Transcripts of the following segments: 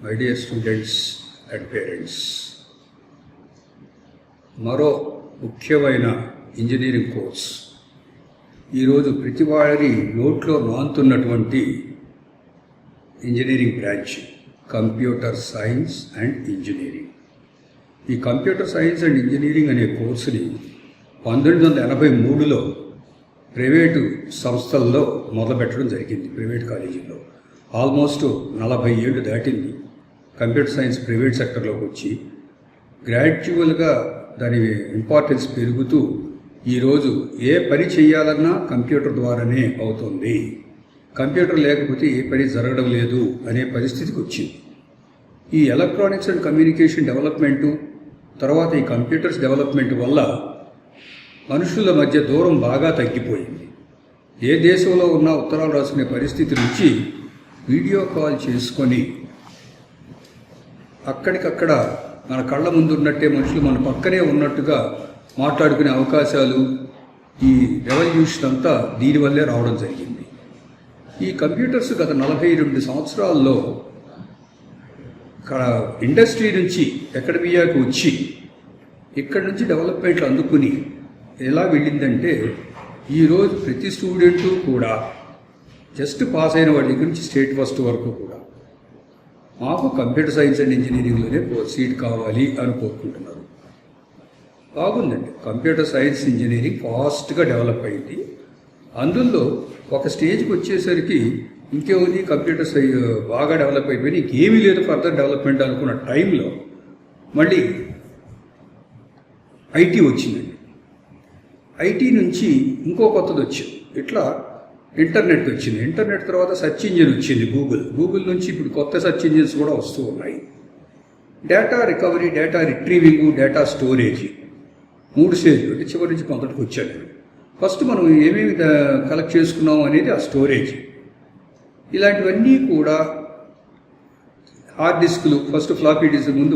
My dear students and parents, మరో ముఖ్యమైన engineering course ఈరోజు ప్రతి వారి నోట్లో నానుతున్నటువంటి engineering branch computer science and engineering. ఈ కంప్యూటర్ సైన్స్ అండ్ ఇంజనీరింగ్ అనే కోర్సుని 1983లో ప్రైవేటు సంస్థల్లో మొదలుపెట్టడం జరిగింది. ప్రైవేట్ కాలేజీల్లో ఆల్మోస్ట్ 40 ఏళ్ళు దాటింది. కంప్యూటర్ సైన్స్ ప్రైవేట్ సెక్టర్లోకి వచ్చి గ్రాడ్యువల్గా దాని ఇంపార్టెన్స్ పెరుగుతూ ఈరోజు ఏ పని చేయాలన్నా కంప్యూటర్ ద్వారానే అవుతుంది. కంప్యూటర్ లేకపోతే ఏ పని జరగడం లేదు అనే పరిస్థితికి వచ్చింది. ఈ ఎలక్ట్రానిక్స్ అండ్ కమ్యూనికేషన్ డెవలప్మెంటు, తర్వాత ఈ కంప్యూటర్స్ డెవలప్మెంట్ వల్ల మనుషుల మధ్య దూరం బాగా తగ్గిపోయింది. ఏ దేశంలో ఉన్నా ఉత్తరాలు రాసుకునే పరిస్థితి నుంచి వీడియో కాల్ చేసుకొని అక్కడికక్కడ మన కళ్ళ ముందు ఉన్నట్టే మనుషులు మన పక్కనే ఉన్నట్టుగా మాట్లాడుకునే అవకాశాలు, ఈ రెవల్యూషన్ అంతా దీనివల్లే రావడం జరిగింది. ఈ కంప్యూటర్స్ గత 42 సంవత్సరాల్లో ఇండస్ట్రీ నుంచి అకాడమియాకు వచ్చి ఇక్కడి నుంచి డెవలప్మెంట్లు అందుకుని ఎలా వెళ్ళిందంటే, ఈరోజు ప్రతి స్టూడెంటు కూడా జస్ట్ పాస్ అయిన వాడి దగ్గర నుంచి స్టేట్ ఫస్ట్ వరకు కూడా మాకు కంప్యూటర్ సైన్స్ అండ్ ఇంజనీరింగ్లోనే సీట్ కావాలి అని కోరుకుంటున్నారు. బాగుందండి. కంప్యూటర్ సైన్స్ ఇంజనీరింగ్ ఫాస్ట్గా డెవలప్ అయింది. అందులో ఒక స్టేజ్కి వచ్చేసరికి ఇంకేముంది, కంప్యూటర్స్ బాగా డెవలప్ అయిపోయి ఇంకేమీ లేదు ఫర్దర్ డెవలప్మెంట్ అనుకున్న టైంలో మళ్ళీ ఐటీ వచ్చిందండి. ఐటీ నుంచి ఇంకో కొత్తది వచ్చింది. ఇట్లా ఇంటర్నెట్ వచ్చింది. ఇంటర్నెట్ తర్వాత సెర్చ్ ఇంజిన్ వచ్చింది, గూగుల్ నుంచి ఇప్పుడు కొత్త సెర్చ్ ఇంజిన్స్ కూడా వస్తూ ఉన్నాయి. Data recovery, data retrieving, data storage, 3 స్టేజ్లు. అంటే చివరి నుంచి మొదటికి వచ్చాను. ఫస్ట్ మనం ఏమేమి కలెక్ట్ చేసుకున్నాం అనేది ఆ స్టోరేజ్. ఇలాంటివన్నీ కూడా హార్డ్ డిస్క్లు, ఫస్ట్ ఫ్లాపీ డిస్క్, ముందు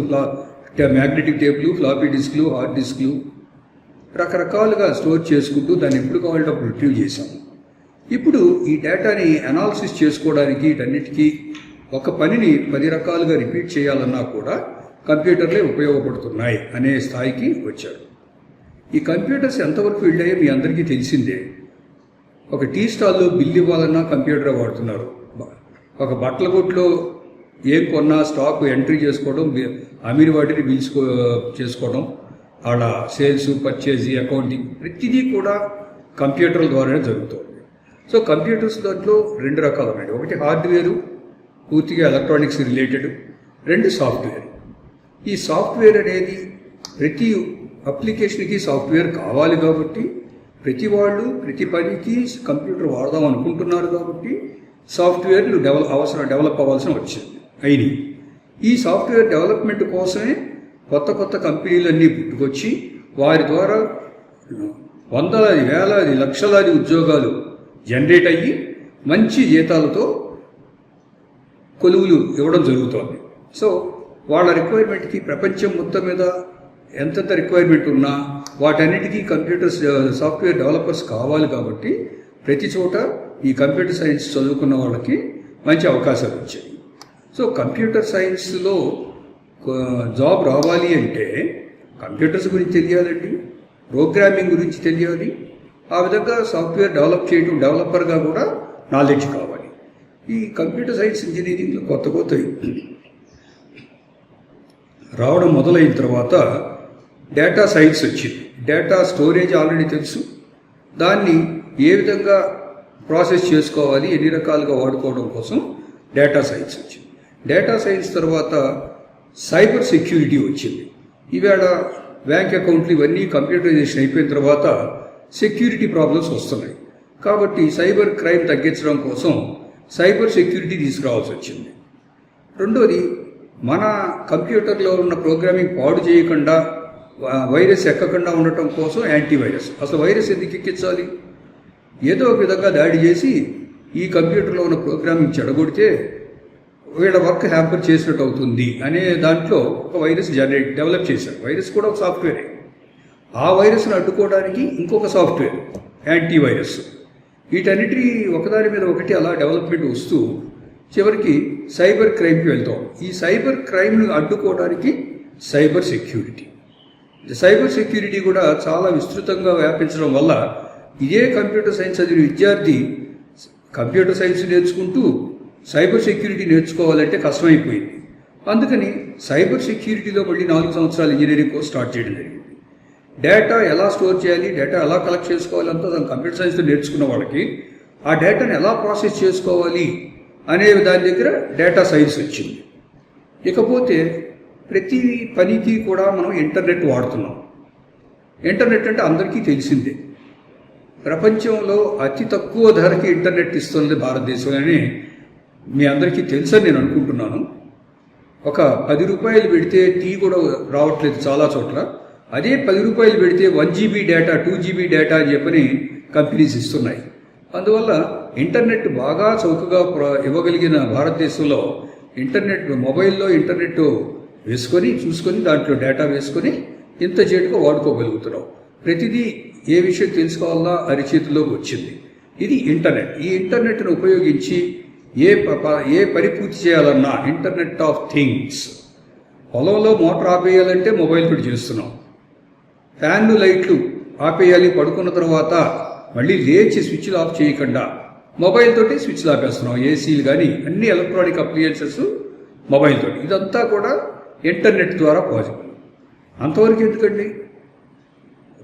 మ్యాగ్నెటిక్ టేపులు, ఫ్లాపీ డిస్క్లు, హార్డ్ డిస్క్లు రకరకాలుగా స్టోర్ చేసుకుంటూ దాన్ని ఎప్పుడు కావాలంటే అప్పుడు రిట్రీవ్ చేశాము. ఇప్పుడు ఈ డేటాని అనాలిసిస్ చేసుకోవడానికి వీటన్నిటికీ ఒక పనిని 10 రకాలుగా రిపీట్ చేయాలన్నా కూడా కంప్యూటర్లే ఉపయోగపడుతున్నాయి అనే స్థాయికి వచ్చారు. ఈ కంప్యూటర్స్ ఎంతవరకు వెళ్ళాయో మీ అందరికీ తెలిసిందే. ఒక టీ స్టాల్లో బిల్లు ఇవ్వాలన్నా కంప్యూటరే వాడుతున్నారు. ఒక బట్టల కొట్లో ఏం కొన్నా స్టాక్ ఎంట్రీ చేసుకోవడం, అమీర్ వాటిని బిల్స్ చేసుకోవడం, వాళ్ళ సేల్స్, పర్చేజీ, అకౌంటింగ్ ప్రతిదీ కూడా కంప్యూటర్ల ద్వారానే జరుగుతుంది. సో కంప్యూటర్స్ దాంట్లో 2 రకాలు ఉన్నాయి. ఒకటి హార్డ్వేరు, పూర్తిగా ఎలక్ట్రానిక్స్ రిలేటెడ్. 2 సాఫ్ట్వేర్. ఈ సాఫ్ట్వేర్ అనేది ప్రతి అప్లికేషన్కి సాఫ్ట్వేర్ కావాలి కాబట్టి ప్రతి వాళ్ళు ప్రతి పనికి కంప్యూటర్ వాడదాం అనుకుంటున్నారు కాబట్టి సాఫ్ట్వేర్లు డెవలప్ అవ్వాల్సిన వచ్చింది అయినాయి. ఈ సాఫ్ట్వేర్ డెవలప్మెంట్ కోసమే కొత్త కంపెనీలన్నీ పుట్టుకొచ్చి వారి ద్వారా వందలాది, వేలాది, లక్షలాది ఉద్యోగాలు జనరేట్ అయ్యి మంచి జీతాలతో కొలువులు ఇవ్వడం జరుగుతోంది. సో వాళ్ళ రిక్వైర్మెంట్కి ప్రపంచం మొత్తం మీద ఎంతెంత రిక్వైర్మెంట్ ఉన్నా వాటన్నిటికీ కంప్యూటర్స్ సాఫ్ట్వేర్ డెవలపర్స్ కావాలి కాబట్టి ప్రతి చోట ఈ కంప్యూటర్ సైన్స్ చదువుకున్న వాళ్ళకి మంచి అవకాశాలు వచ్చాయి. సో కంప్యూటర్ సైన్స్లో జాబ్ రావాలి అంటే కంప్యూటర్స్ గురించి తెలియాలండి, ప్రోగ్రామింగ్ గురించి తెలియాలి. ఆ విధంగా సాఫ్ట్వేర్ డెవలప్ చేయడం, డెవలపర్గా కూడా నాలెడ్జ్ కావాలి. ఈ కంప్యూటర్ సైన్స్ ఇంజనీరింగ్లో కొత్త రావడం మొదలైన తర్వాత డేటా సైన్స్ వచ్చింది. డేటా స్టోరేజ్ ఆల్రెడీ తెలుసు. దాన్ని ఏ విధంగా ప్రాసెస్ చేసుకోవాలి, ఎన్ని రకాలుగా వాడుకోవడం కోసం డేటా సైన్స్ వచ్చింది. డేటా సైన్స్ తర్వాత సైబర్ సెక్యూరిటీ వచ్చింది. ఈవేళ బ్యాంక్ అకౌంట్లు ఇవన్నీ కంప్యూటరైజేషన్ అయిపోయిన తర్వాత సెక్యూరిటీ ప్రాబ్లమ్స్ వస్తున్నాయి. కాబట్టి సైబర్ క్రైమ్ తగ్గించడం కోసం సైబర్ సెక్యూరిటీ తీసుకురావాల్సి వచ్చింది. రెండోది, మన కంప్యూటర్లో ఉన్న ప్రోగ్రామింగ్ పాడు చేయకుండా, వైరస్ ఎక్కకుండా ఉండటం కోసం యాంటీవైరస్. అసలు వైరస్ ఎందుకు ఎక్కించాలి? ఏదో ఒక విధంగా దాడి చేసి ఈ కంప్యూటర్లో ఉన్న ప్రోగ్రామింగ్ చెడగొడితే వీళ్ళ వర్క్ హ్యాంపర్ చేసినట్టు అవుతుంది అనే దాంట్లో ఒక వైరస్ డెవలప్ చేశారు. వైరస్ కూడా ఒక సాఫ్ట్వేరే. ఆ వైరస్ను అడ్డుకోవడానికి ఇంకొక సాఫ్ట్వేర్ యాంటీవైరస్. వీటన్నిటి ఒకదాని మీద ఒకటి అలా డెవలప్మెంట్ వస్తూ చివరికి సైబర్ క్రైమ్కి వెళ్తాం. ఈ సైబర్ క్రైమ్ను అడ్డుకోవడానికి సైబర్ సెక్యూరిటీ. సైబర్ సెక్యూరిటీ కూడా చాలా విస్తృతంగా వ్యాపించడం వల్ల ఇదే కంప్యూటర్ సైన్స్ చదివిన విద్యార్థి కంప్యూటర్ సైన్స్ నేర్చుకుంటూ సైబర్ సెక్యూరిటీ నేర్చుకోవాలంటే కష్టమైపోయింది. అందుకని సైబర్ సెక్యూరిటీలో మళ్ళీ 4 సంవత్సరాల ఇంజనీరింగ్ కోర్స్ స్టార్ట్ చేయడం జరిగింది. డేటా ఎలా స్టోర్ చేయాలి, డేటా ఎలా కలెక్ట్ చేసుకోవాలి అంతా దాని కంప్యూటర్ సైన్స్లో నేర్చుకున్న వాళ్ళకి ఆ డేటాను ఎలా ప్రాసెస్ చేసుకోవాలి అనే దాని దగ్గర డేటా సైన్స్ వచ్చింది. ఇకపోతే ప్రతి పనికి కూడా మనం ఇంటర్నెట్ వాడుతున్నాం. ఇంటర్నెట్ అంటే అందరికీ తెలిసిందే. ప్రపంచంలో అతి తక్కువ ధరకి ఇంటర్నెట్ ఇస్తుంది భారతదేశంలోనే మీ అందరికీ తెలుసని నేను అనుకుంటున్నాను. ఒక 10 రూపాయలు పెడితే టీ కూడా రావట్లేదు చాలా చోట్ల. అదే 10 రూపాయలు పెడితే 1 GB డేటా 2 GB డేటా అని చెప్పని కంపెనీస్ ఇస్తున్నాయి. అందువల్ల ఇంటర్నెట్ బాగా చౌకగా ఇవ్వగలిగిన భారతదేశంలో ఇంటర్నెట్ మొబైల్లో ఇంటర్నెట్ వేసుకొని చూసుకొని దాంట్లో డేటా వేసుకొని ఇంత చేటుగా వాడుకోగలుగుతున్నాం. ప్రతిదీ ఏ విషయం తెలుసుకోవాలన్నా అరిచేతిలోకి వచ్చింది. ఇది ఇంటర్నెట్. ఈ ఇంటర్నెట్ను ఉపయోగించి ఏ పని పూర్తి చేయాలన్నా ఇంటర్నెట్ ఆఫ్ థింగ్స్. పొలంలో మోటార్ ఆపేయాలంటే మొబైల్ పెట్టి చేస్తున్నాం. ఫ్యాన్లు లైట్లు ఆపేయాలి పడుకున్న తర్వాత మళ్ళీ లేచి స్విచ్లు ఆఫ్ చేయకుండా మొబైల్ తోటి స్విచ్లు ఆపేస్తున్నాం. ఏసీలు కానీ అన్ని ఎలక్ట్రానిక్ అప్లియన్సెస్ మొబైల్ తోటి. ఇదంతా కూడా ఇంటర్నెట్ ద్వారా పాసిబుల్. అంతవరకు ఎందుకండి?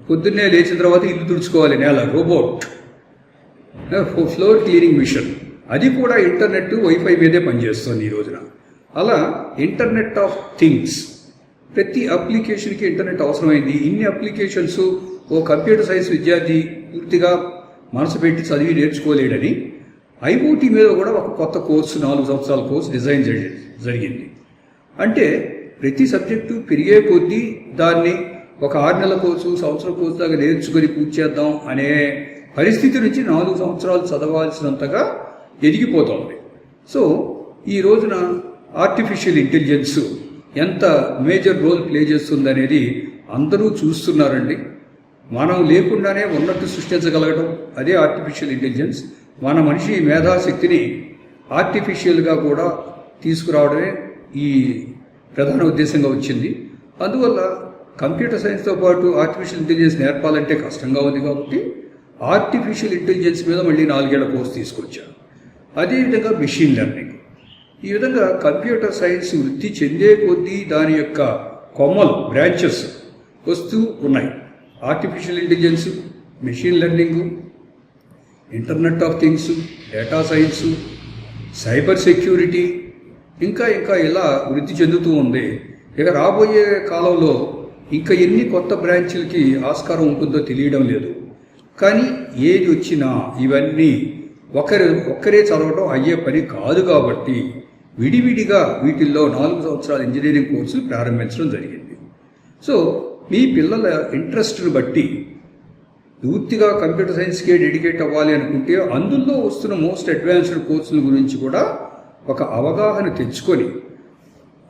పొద్దున్నే లేచిన తర్వాత ఇల్లు తుడుచుకోవాలి, నేల రోబోట్, ఫ్లోర్ క్లీనింగ్ మిషన్, అది కూడా ఇంటర్నెట్ వైఫై మీదే పనిచేస్తుంది ఈ రోజున. అలా ఇంటర్నెట్ ఆఫ్ థింగ్స్ ప్రతి అప్లికేషన్కి ఇంటర్నెట్ అవసరమైంది. ఇన్ని అప్లికేషన్స్ ఓ కంప్యూటర్ సైన్స్ విద్యార్థి పూర్తిగా మనసు పెట్టి చదివి నేర్చుకోలేడని ఐఓటీ మీద కూడా ఒక కొత్త కోర్సు 4 సంవత్సరాల కోర్సు డిజైన్ జరిగింది. అంటే ప్రతి సబ్జెక్టు పెరిగే కొద్దీ దాన్ని ఒక 6 నెలల కోర్సు, సంవత్సరం కోర్సు దాకా నేర్చుకొని పూర్తి చేద్దాం అనే పరిస్థితి నుంచి 4 సంవత్సరాలు చదవాల్సినంతగా ఎదిగిపోతుంది. సో ఈ రోజున ఆర్టిఫిషియల్ ఇంటెలిజెన్స్ ఎంత మేజర్ రోల్ ప్లే చేస్తుందనేది అందరూ చూస్తున్నారండి. మనం లేకుండానే ఉన్నట్టు సృష్టించగలగడం అదే ఆర్టిఫిషియల్ ఇంటెలిజెన్స్. మన మనిషి మేధాశక్తిని ఆర్టిఫిషియల్గా కూడా తీసుకురావడమే ఈ ప్రధాన ఉద్దేశంగా వచ్చింది. అందువల్ల కంప్యూటర్ సైన్స్తో పాటు ఆర్టిఫిషియల్ ఇంటెలిజెన్స్ నేర్పాలంటే కష్టంగా ఉంది కాబట్టి ఆర్టిఫిషియల్ ఇంటెలిజెన్స్ మీద మళ్ళీ 4 ఏళ్ల కోర్సు తీసుకొచ్చారు. అదేవిధంగా మెషిన్ లెర్నింగ్. ఈ విధంగా కంప్యూటర్ సైన్స్ వృద్ధి చెందే కొద్దీ దాని యొక్క కొమ్మలు, బ్రాంచెస్ వస్తూ ఉన్నాయి. Artificial intelligence, machine learning, internet of things, data science, cyber security, ఇంకా ఇలా వృద్ధి చెందుతూ ఉంది. ఇక రాబోయే కాలంలో ఇంకా ఎన్ని కొత్త బ్రాంచ్లకి ఆస్కారం ఉంటుందో తెలియడం లేదు. కానీ ఏది వచ్చినా ఇవన్నీ ఒక్కరే చదవడం అయ్యే పని కాదు కాబట్టి విడివిడిగా వీటిల్లో 4 సంవత్సరాల ఇంజనీరింగ్ కోర్సులు ప్రారంభించడం జరిగింది. సో మీ పిల్లల ఇంట్రెస్ట్ని బట్టి పూర్తిగా కంప్యూటర్ సైన్స్కే డెడికేట్ అవ్వాలి అనుకుంటే అందులో వస్తున్న మోస్ట్ అడ్వాన్స్డ్ కోర్సుల గురించి కూడా ఒక అవగాహన తెచ్చుకొని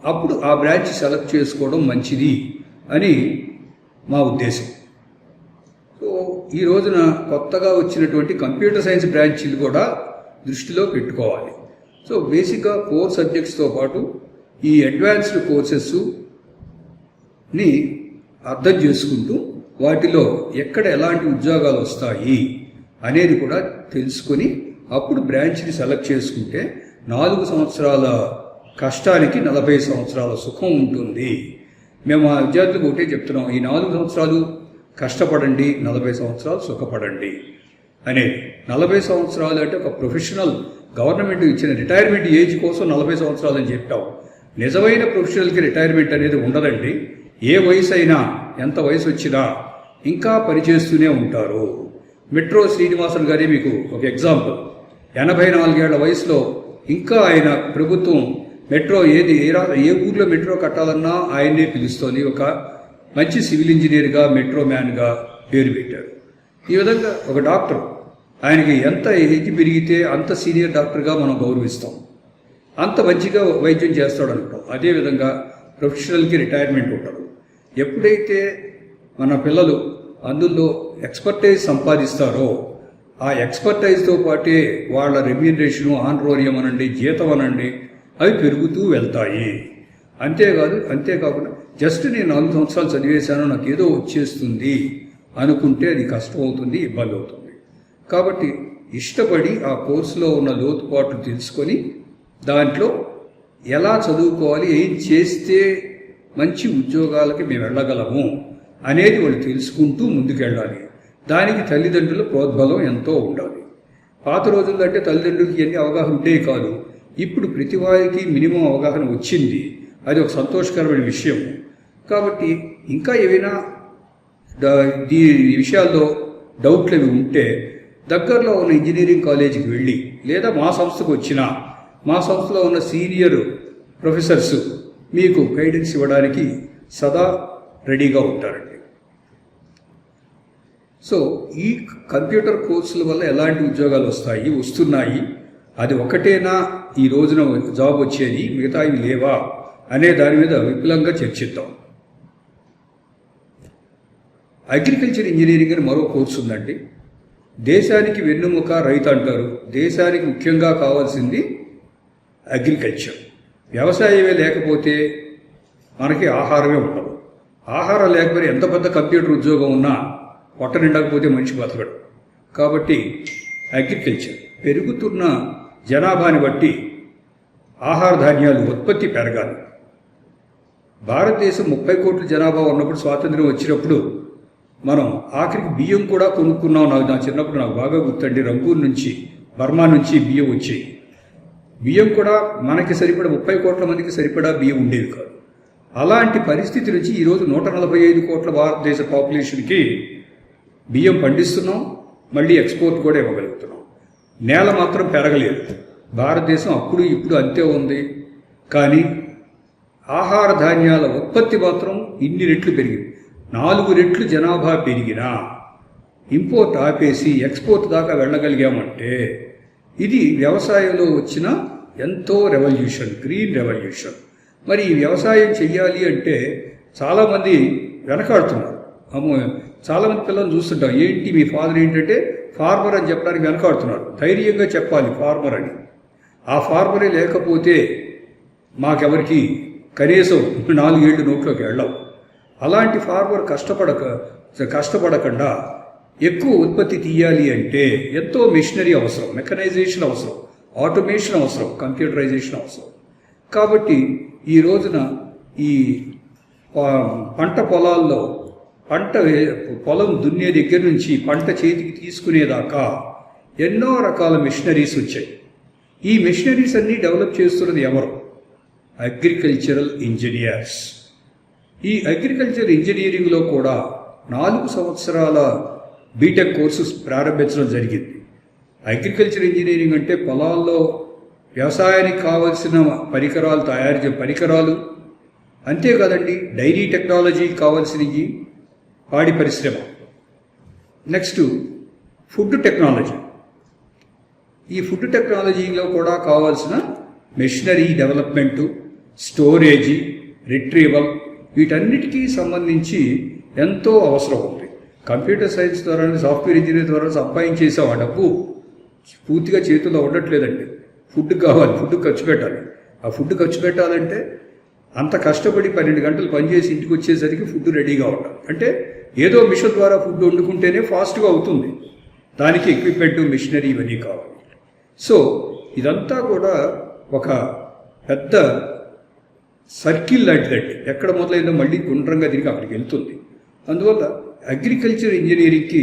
అప్పుడు ఆ బ్రాంచ్ సెలెక్ట్ చేసుకోవడం మంచిది అని మా ఉద్దేశం. సో ఈ రోజున కొత్తగా వచ్చినటువంటి కంప్యూటర్ సైన్స్ బ్రాంచీలు కూడా దృష్టిలో పెట్టుకోవాలి. సో బేసిక్గా కోర్ సబ్జెక్ట్స్తో పాటు ఈ అడ్వాన్స్డ్ కోర్సెస్ని అర్థం చేసుకుంటూ వాటిలో ఎక్కడ ఎలాంటి ఉద్యోగాలు వస్తాయి అనేది కూడా తెలుసుకొని అప్పుడు బ్రాంచ్ని సెలెక్ట్ చేసుకుంటే 4 సంవత్సరాల కష్టానికి 40 సంవత్సరాల సుఖం ఉంటుంది. మేము ఆ విద్యార్థులకు ఒకటే చెప్తున్నాం, ఈ 4 సంవత్సరాలు కష్టపడండి, 40 సంవత్సరాలు సుఖపడండి అనేది. 40 సంవత్సరాలు అంటే ఒక ప్రొఫెషనల్ గవర్నమెంట్ ఇచ్చిన రిటైర్మెంట్ ఏజ్ కోసం 40 సంవత్సరాలు అని చెప్పాం. నిజమైన ప్రొఫెషనల్కి రిటైర్మెంట్ అనేది ఉండదండి. ఏ వయసు అయినా, ఎంత వయసు వచ్చినా ఇంకా పనిచేస్తూనే ఉంటారు. మెట్రో శ్రీనివాసన్ గారి మీకు ఒక ఎగ్జాంపుల్. 84 ఏళ్ల వయసులో ఇంకా ఆయన ప్రభుత్వం మెట్రో ఏ ఊర్లో మెట్రో కట్టాలన్నా ఆయన్నే పిలుస్తోంది. ఒక మంచి సివిల్ ఇంజనీర్గా, మెట్రో మ్యాన్గా పేరు పెట్టారు. ఈ విధంగా ఒక డాక్టర్, ఆయనకి ఎంత ఏజ్ పెరిగితే అంత సీనియర్ డాక్టర్గా మనం గౌరవిస్తాం, అంత మంచిగా వైద్యం చేస్తాడు అనుకుంటాం. అదేవిధంగా ప్రొఫెషనల్కి రిటైర్మెంట్ ఉండదు. ఎప్పుడైతే మన పిల్లలు అందులో ఎక్స్పర్టైజ్ సంపాదిస్తారో ఆ ఎక్స్పర్టైజ్తో పాటే వాళ్ళ రెమ్యూనరేషను, ఆనరోరియం అనండి, జీతం అనండి, అవి పెరుగుతూ వెళ్తాయి. అంతేకాకుండా జస్ట్ నేను 4 సంవత్సరాలు చదివేశాను, నాకు ఏదో వచ్చేస్తుంది అనుకుంటే అది కష్టం అవుతుంది, ఇబ్బంది అవుతుంది. కాబట్టి ఇష్టపడి ఆ కోర్సులో ఉన్న లోతుపాట్లు తెలుసుకొని దాంట్లో ఎలా చదువుకోవాలి, ఏం చేస్తే మంచి ఉద్యోగాలకి మేము వెళ్ళగలము అనేది వాళ్ళు తెలుసుకుంటూ ముందుకెళ్ళాలి. దానికి తల్లిదండ్రుల ప్రోద్బలం ఎంతో ఉండాలి. పాత రోజుల్లో అంటే తల్లిదండ్రులకి ఎన్ని అవగాహన ఉండేవి కాదు. ఇప్పుడు ప్రతి వారికి మినిమం అవగాహన వచ్చింది. అది ఒక సంతోషకరమైన విషయం. కాబట్టి ఇంకా ఏవైనా ఈ విషయాల్లో డౌట్లు అవి ఉంటే దగ్గరలో ఉన్న ఇంజనీరింగ్ కాలేజీకి వెళ్ళి, లేదా మా సంస్థకు వచ్చిన మా సంస్థలో ఉన్న సీనియర్ ప్రొఫెసర్స్ మీకు గైడెన్స్ ఇవ్వడానికి సదా రెడీగా ఉంటారండి. సో ఈ కంప్యూటర్ కోర్సుల వల్ల ఎలాంటి ఉద్యోగాలు వస్తున్నాయి, అది ఒకటేనా ఈ రోజున జాబ్ వచ్చేది, మిగతావి లేవా అనే దాని మీద విపులంగా చర్చిద్దాం. అగ్రికల్చర్ ఇంజనీరింగ్ అని మరో కోర్సు ఉందండి. దేశానికి వెన్నుముక రైతు అంటారు. దేశానికి ముఖ్యంగా కావాల్సింది అగ్రికల్చర్. వ్యవసాయమే లేకపోతే మనకి ఆహారమే ఉండదు. ఆహారం లేకపోతే ఎంత పెద్ద కంప్యూటర్ ఉద్యోగం ఉన్నా పొట్ట నిండకపోతే మనిషి బతకడు. కాబట్టి అగ్రికల్చర్ పెరుగుతున్న జనాభాని బట్టి ఆహార ధాన్యాలు ఉత్పత్తి పెరగాలి. భారతదేశం 30 కోట్ల జనాభా ఉన్నప్పుడు, స్వాతంత్ర్యం వచ్చినప్పుడు మనం ఆఖరికి బియ్యం కూడా కొనుక్కున్నాం. నా చిన్నప్పుడు నాకు బాగా గుర్తండి. రంగూన్ నుంచి, బర్మా నుంచి బియ్యం వచ్చాయి. బియ్యం కూడా మనకి సరిపడా 30 కోట్ల మందికి సరిపడా బియ్యం ఉండేవి కాదు. అలాంటి పరిస్థితి నుంచి ఈరోజు 145 కోట్ల భారతదేశ పాపులేషన్కి బియ్యం పండిస్తున్నాం, మళ్ళీ ఎక్స్పోర్ట్ కూడా ఇవ్వగలుగుతున్నాం. నేల మాత్రం పెరగలేదు. భారతదేశం అప్పుడు ఇప్పుడు అంతే ఉంది. కానీ ఆహార ధాన్యాల ఉత్పత్తి మాత్రం ఇన్ని రెట్లు పెరిగింది. 4 రెట్లు జనాభా పెరిగినా ఇంపోర్ట్ ఆపేసి ఎక్స్పోర్ట్ దాకా వెళ్ళగలిగామంటే ఇది వ్యవసాయంలో వచ్చిన ఎంతో రెవల్యూషన్, గ్రీన్ రెవల్యూషన్. మరి ఈ వ్యవసాయం చెయ్యాలి అంటే చాలామంది వెనకాడుతున్నారు. చాలామంది పిల్లలు చూస్తుంటాం, ఏంటి మీ ఫాదర్ ఏంటంటే ఫార్మర్ అని చెప్పడానికి వెనకాడుతున్నారు. ధైర్యంగా చెప్పాలి ఫార్మర్ అని. ఆ ఫార్మరే లేకపోతే మాకెవరికి కనీసం 4 ఏళ్ళు నోట్లోకి వెళ్ళవు. అలాంటి ఫార్మర్ కష్టపడకుండా ఎక్కువ ఉత్పత్తి తీయాలి అంటే ఎంతో మెషినరీ అవసరం, మెకనైజేషన్ అవసరం, ఆటోమేషన్ అవసరం, కంప్యూటరైజేషన్ అవసరం. కాబట్టి ఈ రోజున ఈ పంట పొలాల్లో పొలం దున్నే దగ్గర నుంచి పంట చేతికి తీసుకునేదాకా ఎన్నో రకాల మెషినరీస్ వచ్చాయి. ఈ మెషినరీస్ అన్నీ డెవలప్ చేస్తున్నది ఎవరు? Agricultural engineers. ఈ అగ్రికల్చర్ ఇంజనీరింగ్లో కూడా 4 సంవత్సరాల బీటెక్ కోర్సు ప్రారంభించడం జరిగింది. అగ్రికల్చర్ ఇంజనీరింగ్ అంటే పొలాల్లో వ్యవసాయానికి కావలసిన పరికరాలు తయారు చేసే పరికరాలు, అంతేకాదండి డైరీ టెక్నాలజీ కావాల్సినవి, పాడి పరిశ్రమ, నెక్స్ట్ ఫుడ్ టెక్నాలజీ. ఈ ఫుడ్ టెక్నాలజీలో కూడా కావాల్సిన మెషినరీ డెవలప్మెంటు, స్టోరేజీ, రిట్రీవల్, వీటన్నిటికీ సంబంధించి ఎంతో అవసరం ఉంది. కంప్యూటర్ సైన్స్ ద్వారా, సాఫ్ట్వేర్ ఇంజనీర్ ద్వారా సంపాదించేసాం. ఆ డబ్బు పూర్తిగా చేతుల్లో ఉండట్లేదండి. ఫుడ్ కావాలి, ఫుడ్ ఖర్చు పెట్టాలి. ఆ ఫుడ్ ఖర్చు పెట్టాలంటే అంత కష్టపడి 12 గంటలు పనిచేసి ఇంటికి వచ్చేసరికి ఫుడ్ రెడీగా ఉండాలి. అంటే ఏదో మిషన్ ద్వారా ఫుడ్ వండుకుంటేనే ఫాస్ట్గా అవుతుంది. దానికి ఎక్విప్మెంట్, మిషనరీ ఇవన్నీ కావాలి. సో ఇదంతా కూడా ఒక పెద్ద సర్కిల్ లాంటిదండి. ఎక్కడ మొదలైందో మళ్ళీ గుండ్రంగా తిరిగి అక్కడికి వెళ్తుంది. అందువల్ల అగ్రికల్చర్ ఇంజనీరింగ్కి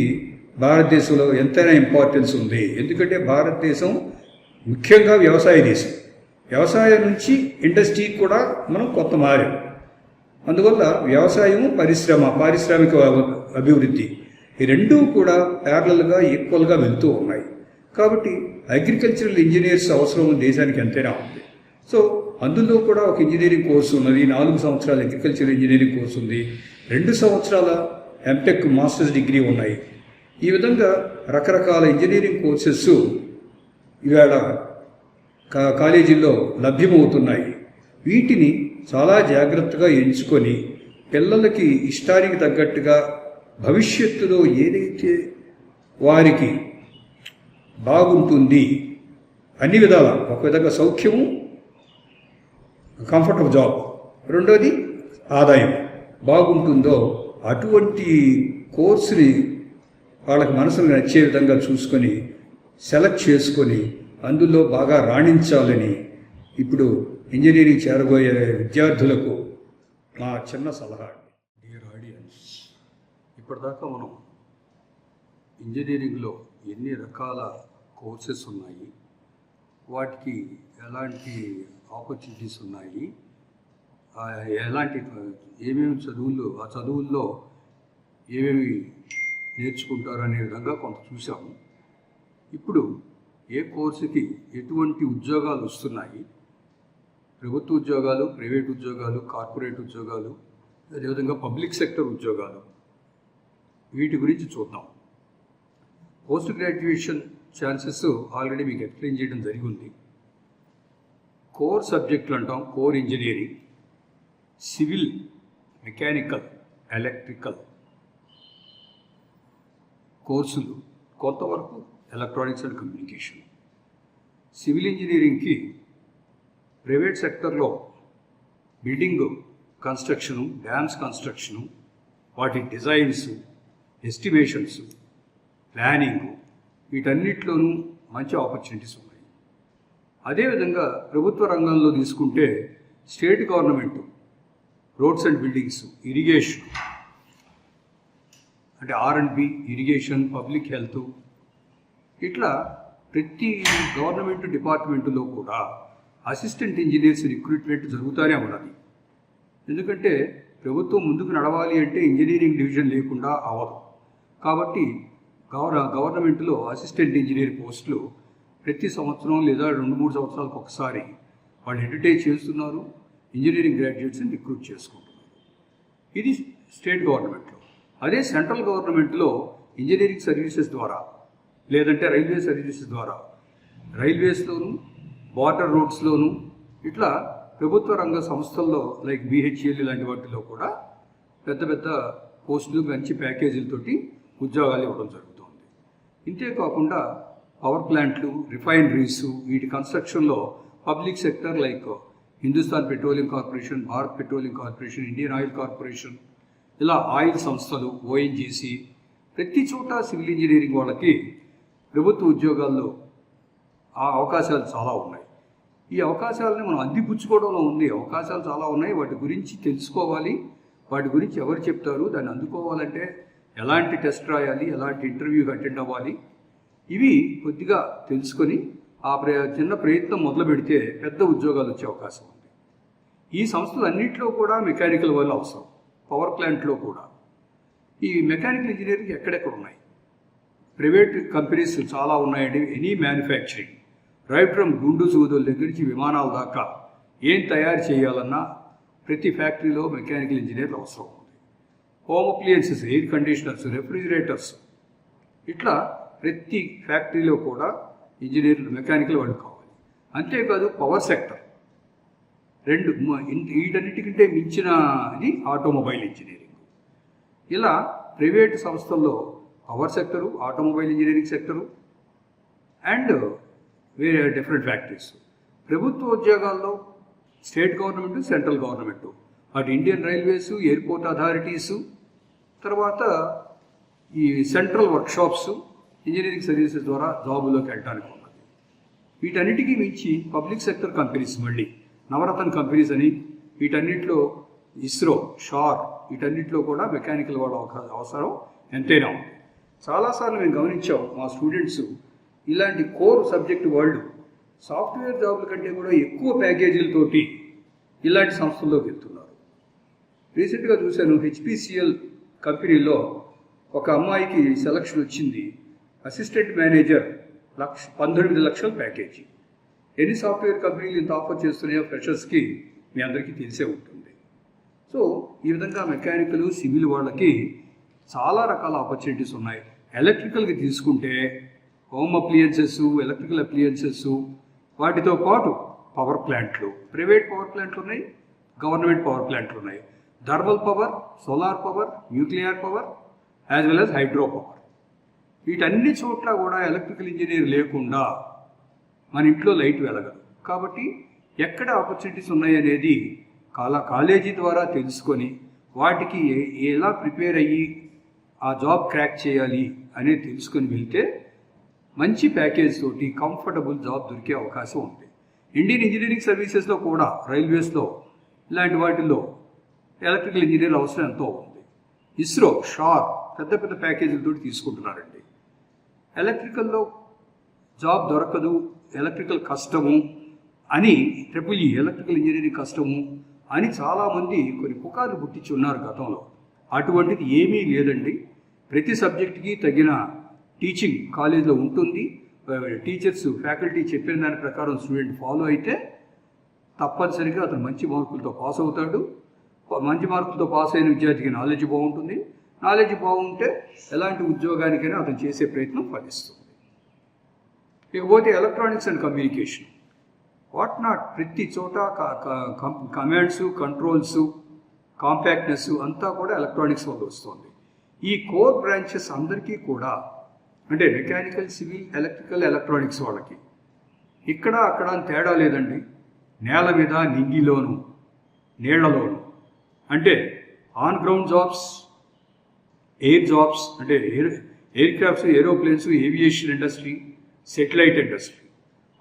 భారతదేశంలో ఎంతైనా ఇంపార్టెన్స్ ఉంది. ఎందుకంటే భారతదేశం ముఖ్యంగా వ్యవసాయ దేశం. వ్యవసాయం నుంచి ఇండస్ట్రీకి కూడా మనం కొత్త మారాం. అందువల్ల వ్యవసాయం, పారిశ్రామిక అభివృద్ధి ఈ రెండూ కూడా ప్యారలల్గా, ఈక్వల్గా వెళ్తూ ఉన్నాయి. కాబట్టి అగ్రికల్చరల్ ఇంజనీర్స్ అవసరం దేశానికి ఎంతైనా ఉంది. సో అందులో కూడా ఒక ఇంజనీరింగ్ కోర్సు ఉన్నది. 4 సంవత్సరాల అగ్రికల్చర్ ఇంజనీరింగ్ కోర్సు ఉంది. 2 సంవత్సరాల ఎంటెక్ మాస్టర్స్ డిగ్రీ ఉన్నాయి. ఈ విధంగా రకరకాల ఇంజనీరింగ్ కోర్సెస్ ఇవాళ కాలేజీల్లో లభ్యమవుతున్నాయి. వీటిని చాలా జాగ్రత్తగా ఎంచుకొని పిల్లలకి ఇష్టానికి తగ్గట్టుగా భవిష్యత్తులో ఏదైతే వారికి బాగుంటుంది అన్ని విధాల, ఒక విధంగా సౌఖ్యము, కంఫర్ట్ ఆఫ్ జాబ్, రెండోది ఆదాయం బాగుంటుందో అటువంటి కోర్సుని వాళ్ళకి మనసుకు నచ్చే విధంగా చూసుకొని సెలెక్ట్ చేసుకొని అందులో బాగా రాణించాలని ఇప్పుడు ఇంజనీరింగ్ చేరబోయే విద్యార్థులకు నా చిన్న సలహా. డియర్ ఆడియన్స్, ఇప్పటిదాకా మనం ఇంజనీరింగ్లో ఎన్ని రకాల కోర్సెస్ ఉన్నాయి, వాటికి ఎలాంటి ఆపర్చునిటీస్ ఉన్నాయి, ఎలాంటి ఏమేమి చదువులు, ఆ చదువుల్లో ఏమేమి నేర్చుకుంటారు అనే విధంగా కొంత చూసాము. ఇప్పుడు ఏ కోర్సుకి ఎటువంటి ఉద్యోగాలు వస్తున్నాయి, ప్రభుత్వ ఉద్యోగాలు, ప్రైవేట్ ఉద్యోగాలు, కార్పొరేట్ ఉద్యోగాలు, అదేవిధంగా పబ్లిక్ సెక్టర్ ఉద్యోగాలు, వీటి గురించి చూద్దాం. పోస్ట్ గ్రాడ్యుయేషన్ ఛాన్సెస్ ఆల్రెడీ మీకు ఎక్స్ప్లెయిన్ చేయడం జరిగింది. కోర్ సబ్జెక్టులు అంటాం, core engineering, civil, mechanical, electrical కోర్సులు, కొంతవరకు ఎలక్ట్రానిక్స్ అండ్ కమ్యూనికేషన్. సివిల్ ఇంజనీరింగ్కి ప్రైవేట్ సెక్టర్లో బిల్డింగ్ కన్స్ట్రక్షను, డ్యామ్స్ కన్స్ట్రక్షను, వాటి డిజైన్స్, ఎస్టిమేషన్స్, ప్లానింగు, వీటన్నిటిలోనూ మంచి ఆపర్చునిటీస్ ఉన్నాయి. అదేవిధంగా ప్రభుత్వ రంగంలో తీసుకుంటే state government roads and buildings, irrigation అంటే R&B, ఇరిగేషన్, పబ్లిక్ హెల్త్, ఇట్లా ప్రతి గవర్నమెంట్ డిపార్ట్మెంటులో కూడా అసిస్టెంట్ ఇంజనీర్స్ రిక్రూట్మెంట్ జరుగుతూనే ఉన్నది. ఎందుకంటే ప్రభుత్వం ముందుకు నడవాలి అంటే ఇంజనీరింగ్ డివిజన్ లేకుండా అవ్వదు. కాబట్టి గవర్నమెంట్లో అసిస్టెంట్ ఇంజనీర్ పోస్టులు ప్రతి సంవత్సరం లేదా 2-3 సంవత్సరాలకు ఒకసారి వాళ్ళు అడ్వర్టైజ్ చేస్తున్నారు, ఇంజనీరింగ్ గ్రాడ్యుయేట్స్ని రిక్రూట్ చేసుకుంటున్నారు. ఇది స్టేట్ గవర్నమెంట్లో. అదే సెంట్రల్ గవర్నమెంట్లో ఇంజనీరింగ్ సర్వీసెస్ ద్వారా లేదంటే రైల్వే సర్వీసెస్ ద్వారా, రైల్వేస్లోను, వాటర్ రోడ్స్లోను, ఇట్లా ప్రభుత్వ రంగ సంస్థల్లో లైక్ BHEL లాంటి వాటిలో కూడా పెద్ద పెద్ద పోస్టులు, మంచి ప్యాకేజీలతోటి ఉద్యోగాలు ఇవ్వడం జరుగుతుంది. ఇంతేకాకుండా పవర్ ప్లాంట్లు, రిఫైనరీస్, వీటి కన్స్ట్రక్షన్లో public sector like Hindustan petroleum corporation, Bharat petroleum corporation, Indian oil corporation, ఇలా ఆయిల్ సంస్థలు, ONGC, ప్రతి చోట సివిల్ ఇంజనీరింగ్ వాళ్ళకి ప్రభుత్వ ఉద్యోగాల్లో ఆ అవకాశాలు చాలా ఉన్నాయి. ఈ అవకాశాలని మనం అందిపుచ్చుకోవడంలో ఉంది. అవకాశాలు చాలా ఉన్నాయి, వాటి గురించి తెలుసుకోవాలి, వాటి గురించి ఎవరు చెప్తారు, దాన్ని అందుకోవాలంటే ఎలాంటి టెస్ట్ రాయాలి, ఎలాంటి ఇంటర్వ్యూకి అటెండ్ అవ్వాలి, ఇవి కొద్దిగా తెలుసుకొని ఆ చిన్న ప్రయత్నం మొదలు పెడితే పెద్ద ఉద్యోగాలు వచ్చే అవకాశం ఉంది. ఈ సంస్థలు అన్నింటిలో కూడా మెకానికల్ వాళ్ళు అవసరం. పవర్ ప్లాంట్లో కూడా ఈ మెకానికల్ ఇంజనీరింగ్ ఎక్కడెక్కడ ఉన్నాయి, ప్రైవేట్ కంపెనీస్ చాలా ఉన్నాయండి. ఎనీ మ్యానుఫ్యాక్చరింగ్, రైట్ ఫ్రమ్ గుండు సూదుల దగ్గర నుంచి విమానాల దాకా ఏం తయారు చేయాలన్నా ప్రతి ఫ్యాక్టరీలో మెకానికల్ ఇంజనీర్లు అవసరం ఉంది. Home appliances, air conditioners, refrigerators, ఇట్లా ప్రతి ఫ్యాక్టరీలో కూడా ఇంజనీర్లు, మెకానికల్ వాళ్ళు కావాలి. అంతేకాదు పవర్ సెక్టర్, వీటన్నిటికంటే మించినది ఆటోమొబైల్ ఇంజనీరింగ్. ఇలా ప్రైవేట్ సంస్థల్లో power sector, automobile engineering sector and వేరే డిఫరెంట్ ఫ్యాక్టరీస్. ప్రభుత్వ ఉద్యోగాల్లో స్టేట్ గవర్నమెంట్, సెంట్రల్ గవర్నమెంట్, అటు ఇండియన్ రైల్వేస్, ఎయిర్పోర్ట్ అథారిటీసు, తర్వాత ఈ సెంట్రల్ వర్క్షాప్స్, ఇంజనీరింగ్ సర్వీసెస్ ద్వారా జాబులోకి వెళ్ళడానికి ఉన్నది. వీటన్నిటికీ మించి పబ్లిక్ సెక్టర్ కంపెనీస్, మళ్ళీ నవరత్న కంపెనీస్ అని, వీటన్నిటిలో ఇస్రో, షార్, వీటన్నిటిలో కూడా మెకానికల్ వాళ్ళ అవసరం ఎంతైనా ఉంది. చాలాసార్లు మేము గమనించాం, మా స్టూడెంట్స్ ఇలాంటి కోర్ సబ్జెక్ట్ వాళ్ళు సాఫ్ట్వేర్ జాబ్ల కంటే కూడా ఎక్కువ ప్యాకేజీలతోటి ఇలాంటి సంస్థల్లోకి వెళ్తున్నారు. రీసెంట్గా చూశాను, HPCL కంపెనీలో ఒక అమ్మాయికి సెలక్షన్ వచ్చింది. అసిస్టెంట్ మేనేజర్ 19 లక్షల ప్యాకేజీ. ఎన్ని సాఫ్ట్వేర్ కంపెనీలు ఇంత ఆఫర్ చేస్తున్నాయో ఫ్రెషర్స్కి మీ అందరికీ తెలిసే ఉంటుంది. సో ఈ విధంగా మెకానికల్, సివిల్ వాళ్ళకి చాలా రకాల ఆపర్చునిటీస్ ఉన్నాయి. ఎలక్ట్రికల్కి తీసుకుంటే హోమ్ అప్లియన్సెస్, ఎలక్ట్రికల్ అప్లియన్సెస్, వాటితో పాటు పవర్ ప్లాంట్లు, ప్రైవేట్ పవర్ ప్లాంట్లు ఉన్నాయి, గవర్నమెంట్ పవర్ ప్లాంట్లు ఉన్నాయి. Thermal power, solar power, nuclear power, as well as hydro power. వీటన్ని చోట్ల కూడా ఎలక్ట్రికల్ ఇంజనీర్ లేకుండా మన ఇంట్లో లైట్ వెలగదు. కాబట్టి ఎక్కడ ఆపర్చునిటీస్ ఉన్నాయనేది కాలేజీ ద్వారా తెలుసుకొని వాటికి ఎలా ప్రిపేర్ అయ్యి ఆ జాబ్ క్రాక్ చేయాలి అనేది తెలుసుకొని వెళ్తే మంచి ప్యాకేజ్ తోటి కంఫర్టబుల్ జాబ్ దొరికే అవకాశం ఉంది. ఇండియన్ ఇంజనీరింగ్ సర్వీసెస్లో కూడా రైల్వేస్లో ఇలాంటి వాటిల్లో ఎలక్ట్రికల్ ఇంజనీర్ల అవసరం ఎంతో ఉంది. ఇస్రో, షార్ పెద్ద పెద్ద ప్యాకేజీలతో తీసుకుంటున్నారండి. ఎలక్ట్రికల్లో జాబ్ దొరకదు, ఎలక్ట్రికల్ కష్టము అని ఎలక్ట్రికల్ ఇంజనీరింగ్ కష్టము అని చాలామంది కొన్ని పుకార్లు పుట్టించి ఉన్నారు గతంలో. అటువంటిది ఏమీ లేదండి. ప్రతి సబ్జెక్టుకి తగిన టీచింగ్ కాలేజీలో ఉంటుంది. టీచర్స్, ఫ్యాకల్టీ చెప్పిన దాని ప్రకారం స్టూడెంట్ ఫాలో అయితే తప్పనిసరిగా అతను మంచి మార్కులతో పాస్ అవుతాడు. మంచి మార్కులతో పాస్ అయిన విద్యార్థికి నాలెడ్జ్ బాగుంటుంది. నాలెడ్జ్ బాగుంటే ఎలాంటి ఉద్యోగానికైనా అతను చేసే ప్రయత్నం ఫలిస్తుంది. ఇకపోతే electronics and communication what not ప్రతి చోట కమాండ్స్, కంట్రోల్స్, కాంపాక్ట్నెస్ అంతా కూడా ఎలక్ట్రానిక్స్ వల్ల వస్తుంది. ఈ కోర్ బ్రాంచెస్ అందరికీ కూడా అంటే మెకానికల్, సివిల్, ఎలక్ట్రికల్, ఎలక్ట్రానిక్స్ వాళ్ళకి ఇక్కడ అక్కడ తేడా లేదండి. నేల మీద, నింగిలోను, నీళ్లలోను అంటే on ground jobs, air jobs అంటే aircrafts, aeroplanes, aviation industry, satellite industry,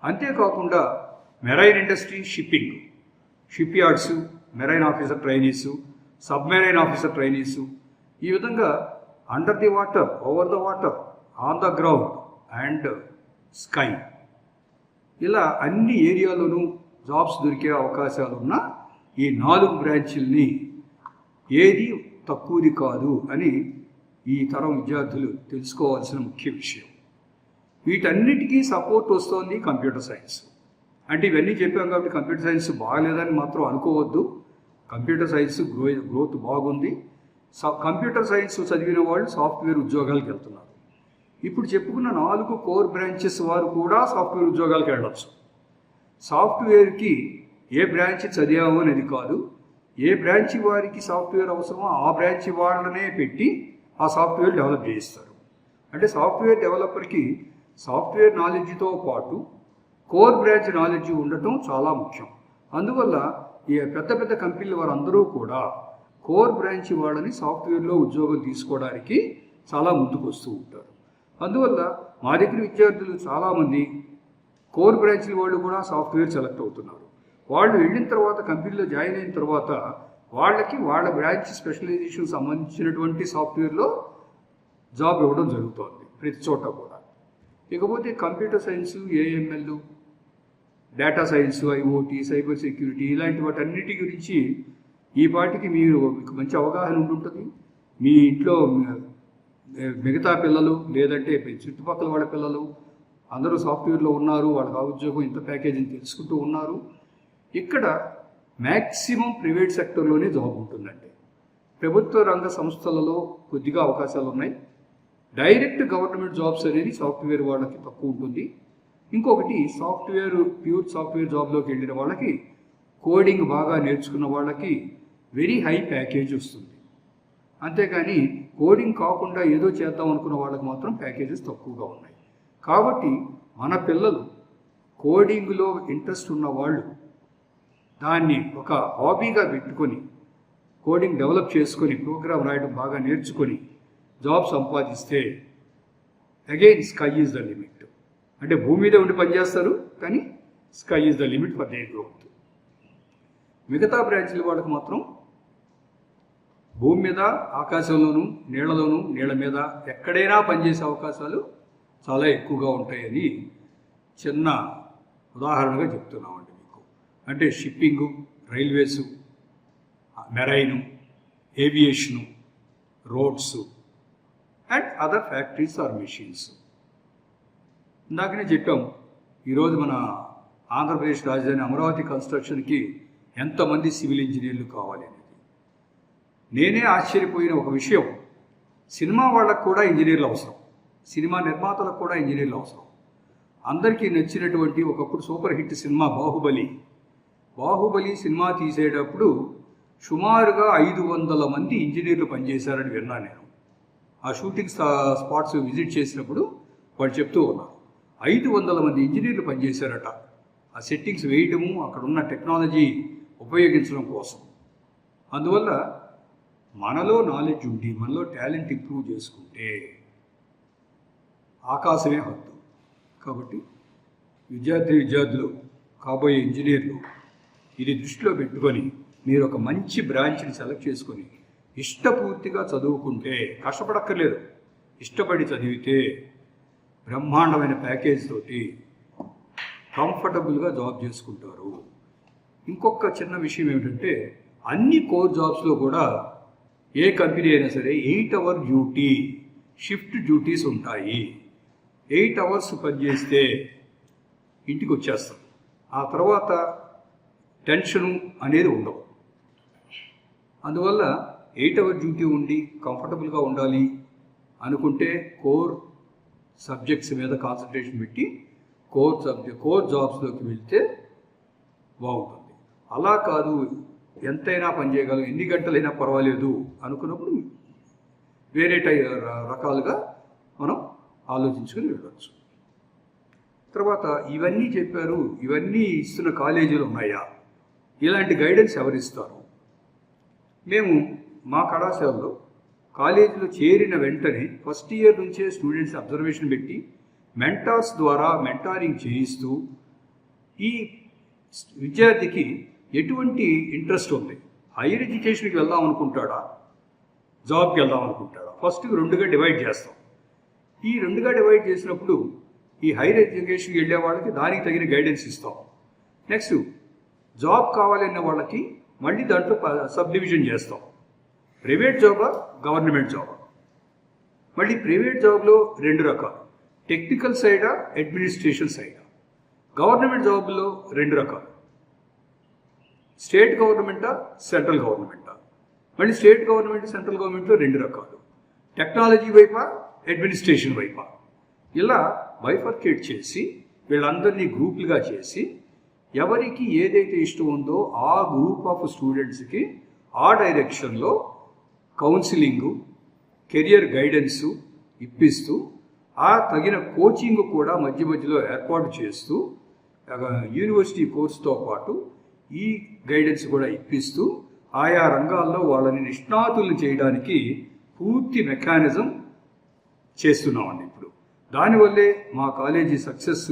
అంతేకాకుండా marine industry, shipyards, marine officer trainees, submarine officer trainees, ఈ విధంగా under the water, over the water, on the ground and sky, ఇలా అన్ని ఏరియాలోనూ jobs దొరికే అవకాశాలు ఉన్న ఈ 4 బ్రాంచీల్ని ఏది తక్కువది కాదు అని ఈ తరం విద్యార్థులు తెలుసుకోవాల్సిన ముఖ్య విషయం. వీటన్నిటికీ సపోర్ట్ వస్తోంది కంప్యూటర్ సైన్స్. అంటే ఇవన్నీ చెప్పాం కాబట్టి కంప్యూటర్ సైన్స్ బాగలేదని మాత్రం అనుకోవద్దు. కంప్యూటర్ సైన్స్ గ్రోత్ బాగుంది. కంప్యూటర్ సైన్స్ చదివిన వాళ్ళు సాఫ్ట్వేర్ ఉద్యోగాలకు వెళ్తున్నారు. ఇప్పుడు చెప్పుకున్న 4 కోర్ బ్రాంచెస్ వారు కూడా సాఫ్ట్వేర్ ఉద్యోగాలకు వెళ్ళవచ్చు. సాఫ్ట్వేర్కి ఏ బ్రాంచ్ చదివాము అనేది కాదు, ఏ బ్రాంచ్ వారికి సాఫ్ట్వేర్ అవసరమో ఆ బ్రాంచ్ వాళ్ళనే పెట్టి ఆ సాఫ్ట్వేర్ డెవలప్ చేయిస్తారు. అంటే సాఫ్ట్వేర్ డెవలపర్కి సాఫ్ట్వేర్ నాలెడ్జ్తో పాటు కోర్ బ్రాంచ్ నాలెడ్జ్ ఉండటం చాలా ముఖ్యం. అందువల్ల ఈ పెద్ద పెద్ద కంపెనీల వారందరూ కూడా కోర్ బ్రాంచ్ వాళ్ళని సాఫ్ట్వేర్లో ఉద్యోగం తీసుకోవడానికి చాలా ముందుకు వస్తూ ఉంటారు. అందువల్ల మా దగ్గర విద్యార్థులు చాలామంది కోర్ బ్రాంచ్ల వాళ్ళు కూడా సాఫ్ట్వేర్ సెలెక్ట్ అవుతున్నారు. వాళ్ళు వెళ్ళిన తర్వాత కంపెనీలో జాయిన్ అయిన తర్వాత వాళ్ళకి వాళ్ళ బ్రాంచ్ స్పెషలైజేషన్ సంబంధించినటువంటి సాఫ్ట్వేర్లో జాబ్ ఇవ్వడం జరుగుతోంది ప్రతి చోట కూడా. ఇకపోతే computer science, AML, data science, IoT, cyber security ఇలాంటి వాటన్నిటి గురించి ఈ పాటికి మీకు మంచి అవగాహన ఉంటుంటుంది. మీ ఇంట్లో మిగతా పిల్లలు లేదంటే చుట్టుపక్కల వాళ్ళ పిల్లలు అందరూ సాఫ్ట్వేర్లో ఉన్నారు, వాళ్ళకి ఆ ఉద్యోగం ఇంత ప్యాకేజీని తెలుసుకుంటూ ఉన్నారు. ఇక్కడ మ్యాక్సిమం ప్రైవేట్ సెక్టర్లోనే జాబ్ ఉంటుందండి. ప్రభుత్వ రంగ సంస్థలలో కొద్దిగా అవకాశాలు ఉన్నాయి. డైరెక్ట్ గవర్నమెంట్ జాబ్స్ అనేది సాఫ్ట్వేర్ వాళ్ళకి తక్కువ ఉంటుంది. ఇంకొకటి ప్యూర్ సాఫ్ట్వేర్ జాబ్లోకి వెళ్ళిన వాళ్ళకి, కోడింగ్ బాగా నేర్చుకున్న వాళ్ళకి వెరీ హై ప్యాకేజ్ వస్తుంది. అంతేకాని కోడింగ్ కాకుండా ఏదో చేద్దాం అనుకున్న వాళ్ళకి మాత్రం ప్యాకేజెస్ తక్కువగా ఉన్నాయి. కాబట్టి మన పిల్లలు కోడింగ్లో ఇంట్రెస్ట్ ఉన్న వాళ్ళు దాన్ని ఒక హాబీగా పెట్టుకొని కోడింగ్ డెవలప్ చేసుకొని ప్రోగ్రామ్ రాయడం బాగా నేర్చుకొని జాబ్ సంపాదిస్తే again sky is the limit. అంటే భూమి మీద ఉండి పనిచేస్తారు కానీ sky is the limit for their growth. మిగతా బ్రాంచ్ల వాళ్ళకి మాత్రం భూమి మీద, ఆకాశంలోనూ, నీళ్లలోనూ, నీళ్ల మీద ఎక్కడైనా పనిచేసే అవకాశాలు చాలా ఎక్కువగా ఉంటాయని చిన్న ఉదాహరణగా చెప్తున్నామండి మీకు. అంటే shipping, railways, marine, aviation, roads and other factories or machines. ఇందాకనే చెప్పాము, ఈరోజు మన ఆంధ్రప్రదేశ్ రాజధాని అమరావతి కన్స్ట్రక్షన్కి ఎంతమంది సివిల్ ఇంజనీర్లు కావాలి అనేది. నేనే ఆశ్చర్యపోయిన ఒక విషయం, సినిమా వాళ్ళకు కూడా ఇంజనీర్లు అవసరం, సినిమా నిర్మాతలకు కూడా ఇంజనీర్లు అవసరం. అందరికీ నచ్చినటువంటి ఒకప్పుడు super hit cinema Baahubali cinema తీసేటప్పుడు సుమారుగా 500 మంది ఇంజనీర్లు పనిచేశారని విన్నాను నేను. ఆ షూటింగ్ స్పాట్స్ విజిట్ చేసినప్పుడు వాళ్ళు చెప్తూ ఉన్నారు 500 మంది ఇంజనీర్లు పనిచేశారట ఆ సెట్టింగ్స్ వేయడము, అక్కడ ఉన్న టెక్నాలజీ ఉపయోగించడం కోసం. అందువల్ల మనలో నాలెడ్జ్ ఉండి మనలో టాలెంట్ ఇంప్రూవ్ చేసుకుంటే ఆకాశమే హద్దు. కాబట్టి విద్యార్థులు కాబోయే ఇంజనీర్లు ఇది దృష్టిలో పెట్టుకొని మీరు ఒక మంచి బ్రాంచ్ని సెలెక్ట్ చేసుకొని ఇష్టపూర్తిగా చదువుకుంటే, కష్టపడక్కర్లేదు, ఇష్టపడి చదివితే బ్రహ్మాండమైన ప్యాకేజ్ తోటి కంఫర్టబుల్గా జాబ్ చేసుకుంటారు. ఇంకొక చిన్న విషయం ఏమిటంటే, అన్ని కోర్ జాబ్స్లో కూడా ఏ కంపెనీ అయినా సరే 8 అవర్ డ్యూటీ, షిఫ్ట్ డ్యూటీస్ ఉంటాయి. 8 అవర్స్ పనిచేస్తే ఇంటికి వచ్చేస్తాం. ఆ తర్వాత టెన్షను అనేది ఉండవు. అందువల్ల 8 అవర్ డ్యూటీ ఉండి కంఫర్టబుల్గా ఉండాలి అనుకుంటే కోర్ సబ్జెక్ట్స్ మీద కాన్సన్ట్రేషన్ పెట్టి కోర్ జాబ్స్లోకి వెళ్తే బాగుంటుంది. అలా కాదు, ఎంతైనా పని చేయగలం, ఎన్ని గంటలైనా పర్వాలేదు అనుకున్నప్పుడు వేరే రకాలుగా మనం ఆలోచించుకుని వెళ్ళవచ్చు. తర్వాత ఇవన్నీ చెప్పారు, ఇవన్నీ ఇస్తున్న కాలేజీలు ఉన్నాయా, ఇలాంటి గైడెన్స్ ఎవరిస్తారు? మేము మా కళాశాలలో కాలేజీలో చేరిన వెంటనే ఫస్ట్ ఇయర్ నుంచే స్టూడెంట్స్ అబ్జర్వేషన్ పెట్టి మెంటార్స్ ద్వారా మెంటారింగ్ చేయిస్తూ ఈ విద్యార్థికి ఎటువంటి ఇంట్రెస్ట్ ఉంది, హైయర్ ఎడ్యుకేషన్కి వెళ్దాం అనుకుంటాడా, జాబ్కి వెళ్దాం అనుకుంటాడా, ఫస్ట్ 2గా డివైడ్ చేస్తాం. ఈ 2గా డివైడ్ చేసినప్పుడు ఈ హైయర్ ఎడ్యుకేషన్కి వెళ్ళే వాళ్ళకి దానికి తగిన గైడెన్స్ ఇస్తాం. నెక్స్ట్ జాబ్ కావాలన్న వాళ్ళకి మళ్ళీ దాంట్లో సబ్ డివిజన్ చేస్తాం. ప్రైవేట్ జాబా, గవర్నమెంట్ జాబా. మళ్ళీ ప్రైవేట్ జాబ్లో 2 రకాలు, టెక్నికల్ సైడా, అడ్మినిస్ట్రేషన్ సైడా. గవర్నమెంట్ జాబ్లో 2 రకాలు, స్టేట్ గవర్నమెంటా, సెంట్రల్ గవర్నమెంటా. మళ్ళీ స్టేట్ గవర్నమెంట్, సెంట్రల్ గవర్నమెంట్లో 2 రకాలు, టెక్నాలజీ వైపా, అడ్మినిస్ట్రేషన్ వైపా. ఇలా బైఫర్కేట్ చేసి వీళ్ళందరినీ గ్రూపులుగా చేసి ఎవరికి ఏదైతే ఇష్టం ఉందో ఆ గ్రూప్ ఆఫ్ స్టూడెంట్స్కి ఆ డైరెక్షన్లో కౌన్సిలింగు, కెరియర్ గైడెన్సు ఇప్పిస్తూ ఆ తగిన కోచింగ్ కూడా మధ్య మధ్యలో ఏర్పాటు చేస్తూ యూనివర్సిటీ కోర్సుతో పాటు ఈ గైడెన్స్ కూడా ఇప్పిస్తూ ఆయా రంగాల్లో వాళ్ళని నిష్ణాతులను చేయడానికి పూర్తి మెకానిజం చేస్తున్నామండి ఇప్పుడు. దానివల్లే మా కాలేజీ సక్సెస్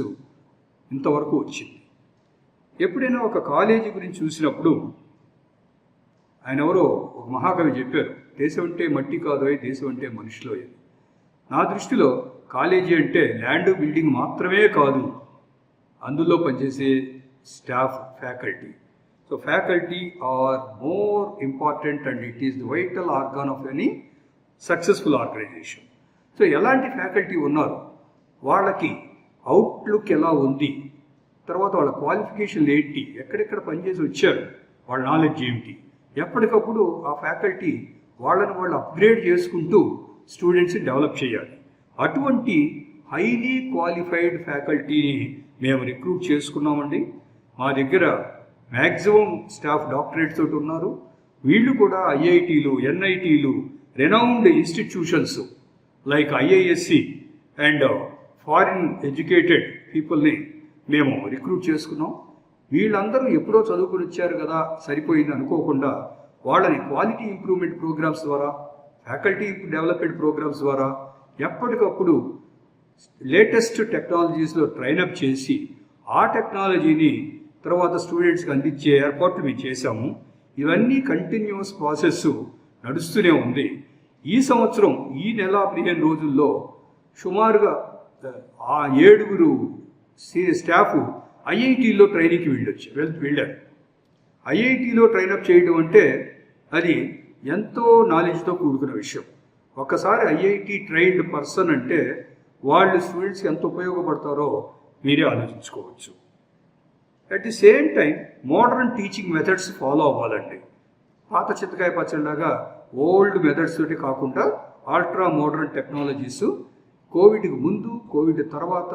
ఇంతవరకు వచ్చింది. ఎప్పుడైనా ఒక కాలేజీ గురించి చూసినప్పుడు ఆయన ఎవరో ఒక మహాకవి చెప్పారు, దేశం అంటే మట్టి కాదు, దేశం అంటే మనుషులో. నా దృష్టిలో కాలేజీ అంటే ల్యాండ్, బిల్డింగ్ మాత్రమే కాదు, అందులో పనిచేసే staff, faculty. So faculty are more important and it is the vital organ of any successful organization. So ఎలాంటి ఫ్యాకల్టీ ఉన్నారు, వాళ్ళకి అవుట్లుక్ ఎలా ఉంది, తర్వాత వాళ్ళ క్వాలిఫికేషన్లు ఏంటి, ఎక్కడెక్కడ పనిచేసి వచ్చారు, వాళ్ళ నాలెడ్జ్ ఏమిటి, ఎప్పటికప్పుడు ఆ ఫ్యాకల్టీ వాళ్ళని వాళ్ళు అప్గ్రేడ్ చేసుకుంటూ స్టూడెంట్స్ని డెవలప్ చేయాలి. అటువంటి హైలీ క్వాలిఫైడ్ ఫ్యాకల్టీని మేము రిక్రూట్ చేసుకున్నామండి. మా దగ్గర మ్యాక్సిమం స్టాఫ్ డాక్టరేట్ తోటి ఉన్నారు. వీళ్ళు కూడా ఐఐటీలు, ఎన్ఐటీలు, renowned institutions like IISc and foreign educated పీపుల్ని మేము రిక్రూట్ చేసుకున్నాం. వీళ్ళందరూ ఎప్పుడో చదువుకుని వచ్చారు కదా సరిపోయింది అనుకోకుండా వాళ్ళని క్వాలిటీ ఇంప్రూవ్మెంట్ ప్రోగ్రామ్స్ ద్వారా, ఫ్యాకల్టీ డెవలప్మెంట్ ప్రోగ్రామ్స్ ద్వారా ఎప్పటికప్పుడు లేటెస్ట్ టెక్నాలజీస్లో ట్రైనప్ చేసి ఆ టెక్నాలజీని తర్వాత స్టూడెంట్స్కి అందించే ఏర్పాట్లు మేము చేశాము. ఇవన్నీ కంటిన్యూస్ ప్రాసెస్ నడుస్తూనే ఉంది. ఈ సంవత్సరం ఈ నెల 15 రోజుల్లో సుమారుగా 7 స్టాఫ్ ఐఐటీలో ట్రైనింగ్కి వెళ్ళారు. ఐఐటీలో ట్రైనప్ చేయడం అంటే అది ఎంతో నాలెడ్జ్తో కూడుకున్న విషయం. ఒక్కసారి ఐఐటి ట్రైన్డ్ పర్సన్ అంటే వాళ్ళు స్టూడెంట్స్కి ఎంత ఉపయోగపడతారో మీరే ఆలోచించుకోవచ్చు. At the same time modern teaching methods follow అవ్వాలండి. పాత చింతకాయ పచ్చడిలాగా ఓల్డ్ మెథడ్స్ తోటి కాకుండా అల్ట్రా మోడర్న్ టెక్నాలజీస్. కోవిడ్కి ముందు, కోవిడ్ తర్వాత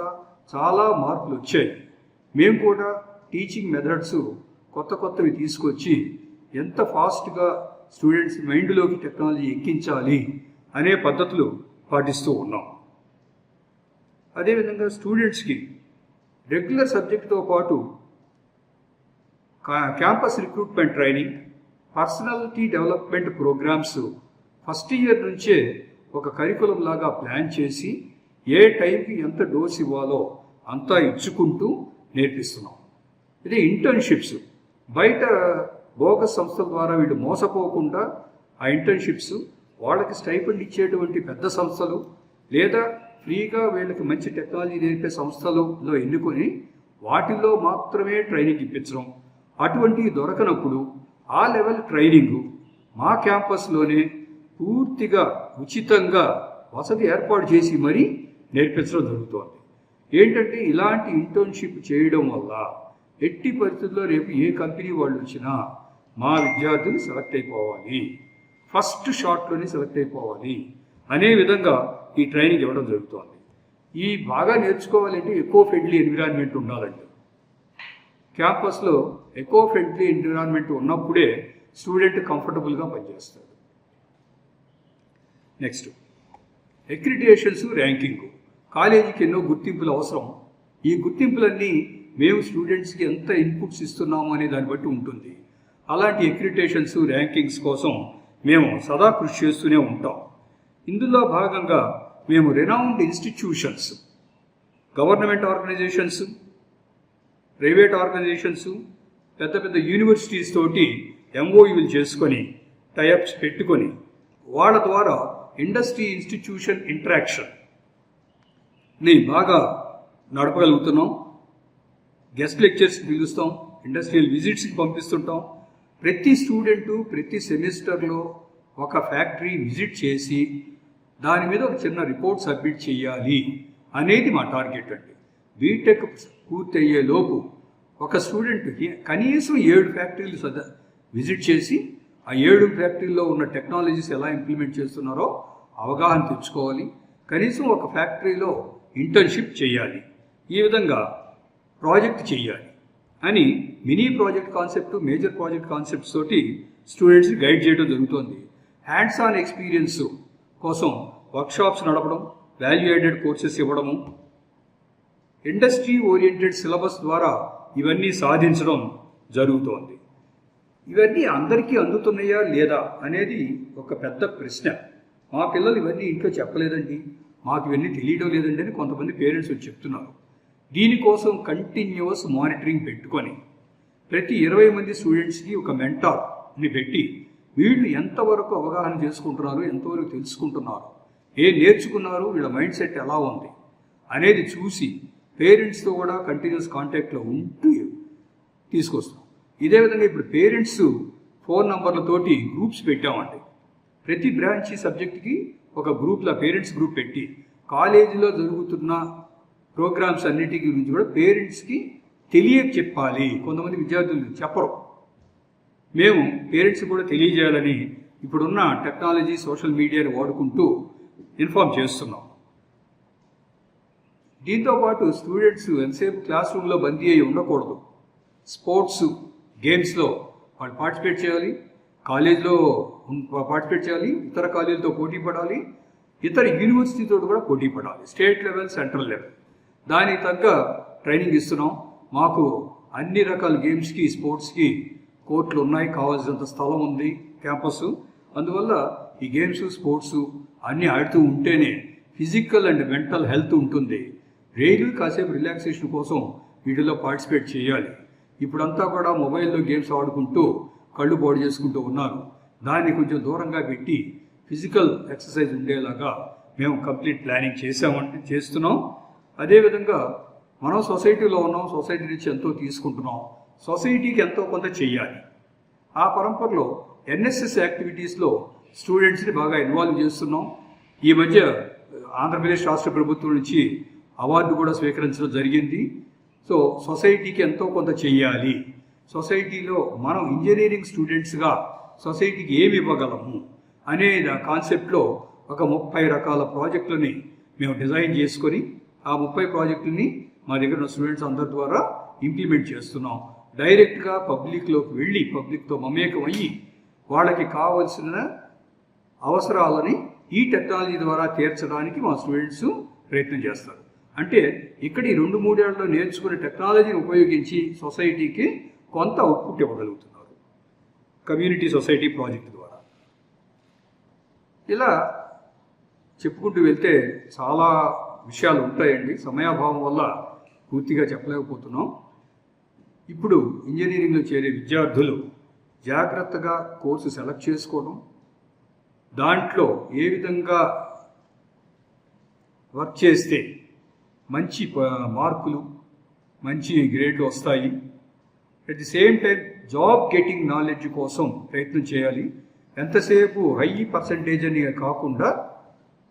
చాలా మార్పులు వచ్చాయి. మేము కూడా టీచింగ్ మెథడ్స్ కొత్తవి తీసుకొచ్చి ఎంత ఫాస్ట్గా స్టూడెంట్స్ మైండ్లోకి టెక్నాలజీ ఎక్కించాలి అనే పద్ధతులు పాటిస్తూ ఉన్నాం. అదేవిధంగా స్టూడెంట్స్కి రెగ్యులర్ సబ్జెక్టుతో పాటు campus recruitment training, personality development programs first year నుంచే ఒక కరికులం లాగా ప్లాన్ చేసి ఏ టైంకి ఎంత డోస్ ఇవ్వాలో అంతా ఇచ్చుకుంటూ నేర్పిస్తున్నాం. ఇది ఇంటర్న్షిప్స్. బయట బోగస్ సంస్థల ద్వారా వీళ్ళు మోసపోకుండా ఆ ఇంటర్న్షిప్స్ వాళ్ళకి స్టైపెండ్ ఇచ్చేటువంటి పెద్ద సంస్థలు లేదా ఫ్రీగా వీళ్ళకి మంచి టెక్నాలజీ నేర్పే సంస్థలలో ఎన్నుకొని వాటిల్లో మాత్రమే ట్రైనింగ్ ఇప్పించడం. అటువంటివి దొరకనప్పుడు ఆ లెవెల్ ట్రైనింగ్ మా క్యాంపస్లోనే పూర్తిగా ఉచితంగా వసతి ఏర్పాటు చేసి మరీ నేర్పించడం జరుగుతోంది. ఏంటంటే ఇలాంటి ఇంటర్న్షిప్ చేయడం వల్ల ఎట్టి పరిస్థితుల్లో రేపు ఏ కంపెనీ వాళ్ళు వచ్చినా మా విద్యార్థులు సెలెక్ట్ అయిపోవాలి, ఫస్ట్ షాట్లోనే సెలెక్ట్ అయిపోవాలి అనే విధంగా ఈ ట్రైనింగ్ ఇవ్వడం జరుగుతోంది. ఈ బాగా నేర్చుకోవాలంటే ఎకో ఫ్రెండ్లీ ఎన్విరాన్మెంట్ ఉండాలండి. క్యాంపస్లో ఎకో ఫ్రెండ్లీ ఎన్విరాన్మెంట్ ఉన్నప్పుడే స్టూడెంట్ కంఫర్టబుల్గా పనిచేస్తాడు. Next, అక్రిడిటేషన్స్, ranking. కాలేజీకి ఎన్నో గుర్తింపులు అవసరం. ఈ గుర్తింపులన్నీ మేము స్టూడెంట్స్కి ఎంత ఇన్పుట్స్ ఇస్తున్నాము అనే దాన్ని బట్టి ఉంటుంది. అలాంటి అక్రిడిటేషన్స్, ర్యాంకింగ్స్ కోసం మేము సదా కృషి చేస్తూనే ఉంటాం. ఇందులో భాగంగా మేము renowned institutions, government organizations, private organizations, పెద్ద పెద్ద యూనివర్సిటీస్ తోటి ఎంఓయూలు చేసుకొని టైఅప్స్ పెట్టుకొని వాళ్ళ ద్వారా ఇండస్ట్రీ ఇన్స్టిట్యూషన్ ఇంటరాక్షన్ని బాగా నడపగలుగుతున్నాం. గెస్ట్ లెక్చర్స్కి పిలుస్తాం, ఇండస్ట్రియల్ విజిట్స్కి పంపిస్తుంటాం. ప్రతి స్టూడెంటు ప్రతి సెమిస్టర్లో ఒక ఫ్యాక్టరీ విజిట్ చేసి దాని మీద ఒక చిన్న రిపోర్ట్ సబ్మిట్ చేయాలి అనేది మా టార్గెట్ అండి. బీటెక్ పూర్తయ్యే లోపు ఒక స్టూడెంట్ కనీసం 7 ఫ్యాక్టరీలు విజిట్ చేసి ఆ 7 ఫ్యాక్టరీల్లో ఉన్న టెక్నాలజీస్ ఎలా ఇంప్లిమెంట్ చేస్తున్నారో అవగాహన తెచ్చుకోవాలి. కనీసం ఒక ఫ్యాక్టరీలో ఇంటర్న్షిప్ చేయాలి, ఈ విధంగా ప్రాజెక్ట్ చేయాలి అని mini project concept, major project concepts తోటి స్టూడెంట్స్ని గైడ్ చేయడం జరుగుతుంది. హ్యాండ్స్ ఆన్ ఎక్స్పీరియన్స్ కోసం వర్క్షాప్స్ నడపడం, వాల్యూ యాడెడ్ కోర్సెస్ ఇవ్వడము, ఇండస్ట్రీ ఓరియంటెడ్ సిలబస్ ద్వారా ఇవన్నీ సాధించడం జరుగుతోంది. ఇవన్నీ అందరికీ అందుతున్నాయా లేదా అనేది ఒక పెద్ద ప్రశ్న. మా పిల్లలు ఇవన్నీ ఇంట్లో చెప్పలేదండి, మాకు ఇవన్నీ తెలియడం లేదండి అని కొంతమంది పేరెంట్స్ వచ్చి చెప్తున్నారు. దీనికోసం కంటిన్యూస్ మానిటరింగ్ పెట్టుకొని ప్రతి 20 మంది స్టూడెంట్స్కి ఒక మెంటార్ని పెట్టి వీళ్ళు ఎంతవరకు అవగాహన చేసుకుంటున్నారు, ఎంతవరకు తెలుసుకుంటున్నారు, నేర్చుకున్నారు, వీళ్ళ మైండ్ సెట్ ఎలా ఉంది అనేది చూసి పేరెంట్స్తో కూడా కంటిన్యూస్ కాంటాక్ట్లో ఉంటూ తీసుకొస్తాం. ఇదే విధంగా ఇప్పుడు పేరెంట్స్ ఫోన్ నంబర్లతోటి గ్రూప్స్ పెట్టామండి. ప్రతి బ్రాంచ్ సబ్జెక్ట్కి ఒక గ్రూప్లో పేరెంట్స్ గ్రూప్ పెట్టి కాలేజీలో జరుగుతున్న ప్రోగ్రామ్స్ అన్నిటి గురించి కూడా పేరెంట్స్కి చెప్పాలి. కొంతమంది విద్యార్థులు చెప్పరు, మేము పేరెంట్స్ కూడా తెలియజేయాలని ఇప్పుడున్న టెక్నాలజీ, సోషల్ మీడియాని వాడుకుంటూ ఇన్ఫార్మ్ చేస్తున్నాం. దీంతోపాటు స్టూడెంట్స్ ఎంతసేపు క్లాస్ రూమ్లో బందీ అయ్యి ఉండకూడదు. స్పోర్ట్స్, గేమ్స్లో వాళ్ళు పార్టిసిపేట్ చేయాలి, కాలేజ్లో పార్టిసిపేట్ చేయాలి, ఇతర కాలేజీలతో పోటీ పడాలి, ఇతర యూనివర్సిటీతో కూడా పోటీ పడాలి, స్టేట్ లెవెల్, సెంట్రల్ లెవెల్. దానికి తగ్గ ట్రైనింగ్ ఇస్తున్నాం. మాకు అన్ని రకాల గేమ్స్కి, స్పోర్ట్స్కి కోర్టులు ఉన్నాయి, కావాల్సినంత స్థలం ఉంది క్యాంపస్. అందువల్ల ఈ గేమ్స్, స్పోర్ట్స్ అన్నీ ఆడుతూ ఉంటేనే ఫిజికల్ అండ్ మెంటల్ హెల్త్ ఉంటుంది. డైలీ కాసేపు రిలాక్సేషన్ కోసం వీటిలో పార్టిసిపేట్ చేయాలి. ఇప్పుడంతా కూడా మొబైల్లో గేమ్స్ ఆడుకుంటూ కళ్ళు పాడు చేసుకుంటూ ఉన్నారు. దాన్ని కొంచెం దూరంగా పెట్టి ఫిజికల్ ఎక్సర్సైజ్ ఉండేలాగా మేము కంప్లీట్ ప్లానింగ్ చేస్తున్నాం. అదేవిధంగా మనం సొసైటీలో ఉన్నాం, సొసైటీ నుంచి ఎంతో తీసుకుంటున్నాం, సొసైటీకి ఎంతో కొంత చెయ్యాలి. ఆ పరంపరలో ఎన్ఎస్ఎస్ యాక్టివిటీస్లో స్టూడెంట్స్ని బాగా ఇన్వాల్వ్ చేస్తున్నాం. ఈ మధ్య ఆంధ్రప్రదేశ్ రాష్ట్ర ప్రభుత్వం నుంచి అవార్డు కూడా స్వీకరించడం జరిగింది. సో సొసైటీకి ఎంతో కొంత చెయ్యాలి. సొసైటీలో మనం ఇంజనీరింగ్ స్టూడెంట్స్గా సొసైటీకి ఏమి ఇవ్వగలము అనే కాన్సెప్ట్లో ఒక 30 రకాల ప్రాజెక్టులని మేము డిజైన్ చేసుకొని ఆ 30 ప్రాజెక్టులని మా దగ్గర ఉన్న స్టూడెంట్స్ అందరి ద్వారా ఇంప్లిమెంట్ చేస్తున్నాం. డైరెక్ట్గా పబ్లిక్లోకి వెళ్ళి పబ్లిక్తో మమేకం అయ్యి వాళ్ళకి కావలసిన అవసరాలని ఈ టెక్నాలజీ ద్వారా తీర్చడానికి మా స్టూడెంట్స్ ప్రయత్నం చేస్తారు. అంటే ఇక్కడ ఈ 2-3 ఏళ్లలో నేర్చుకునే టెక్నాలజీని ఉపయోగించి సొసైటీకి కొంత అవుట్పుట్ ఇవ్వగలుగుతున్నారు కమ్యూనిటీ సొసైటీ ప్రాజెక్ట్ ద్వారా. ఇలా చెప్పుకుంటూ వెళ్తే చాలా విషయాలు ఉంటాయండి. సమయాభావం వల్ల పూర్తిగా చెప్పలేకపోతున్నాం. ఇప్పుడు ఇంజనీరింగ్లో చేరే విద్యార్థులు జాగ్రత్తగా కోర్సు సెలెక్ట్ చేసుకోవడం, దాంట్లో ఏ విధంగా వర్క్ చేస్తే మంచి మార్కులు మంచి గ్రేడ్లు వస్తాయి, at the same time job getting knowledge కోసం ప్రయత్నం చేయాలి. ఎంతసేపు హై పర్సంటేజ్ అని కాకుండా